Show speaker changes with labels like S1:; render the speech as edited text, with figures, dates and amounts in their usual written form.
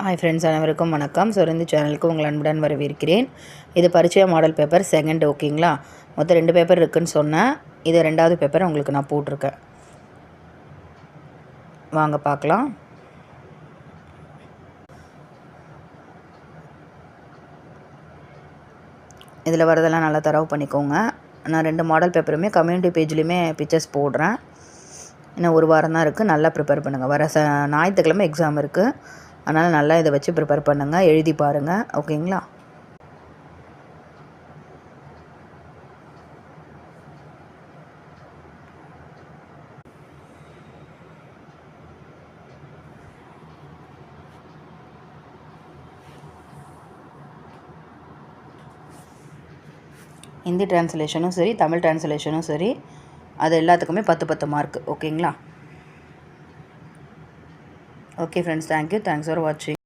S1: Hi friends, அனைவருக்கும் வணக்கம். சுரந்தி சேனலுக்கு உங்கள் அன்புடன் வரவேற்கிறேன். இது பரிச்சய மாடல் பேப்பர் செகண்ட். ஓகேங்களா? மொத்தம் 2 பேப்பர் இருக்குதுன்னு சொன்னேன். இது 2வது பேப்பர் உங்களுக்கு நான் போட்டிருக்கேன். வாங்க பார்க்கலாம். இதில் வரதெல்லாம் நல்லா தரவு பண்ணிக்கோங்க. நான் 2 மாடல் பேப்பருமே கம்யூனிட்டி பேஜ்லேயுமே பிக்சர்ஸ் போடுறேன். இன்னும் ஒரு வாரம் தான் இருக்குது. நல்லா ப்ரிப்பேர் பண்ணுங்கள். வர ஞாயிற்றுக்கிழமை எக்ஸாம் இருக்குது. அதனால் நல்லா இதை வச்சு ப்ரிப்பேர் பண்ணுங்கள், எழுதி பாருங்கள். ஓகேங்களா? ஹிந்தி டிரான்ஸ்லேஷனும் சரி, தமிழ் டிரான்ஸ்லேஷனும் சரி, அது எல்லாத்துக்குமே 10 மார்க். ஓகேங்களா? Okay friends, thank you. Thanks for வாட்சிங்.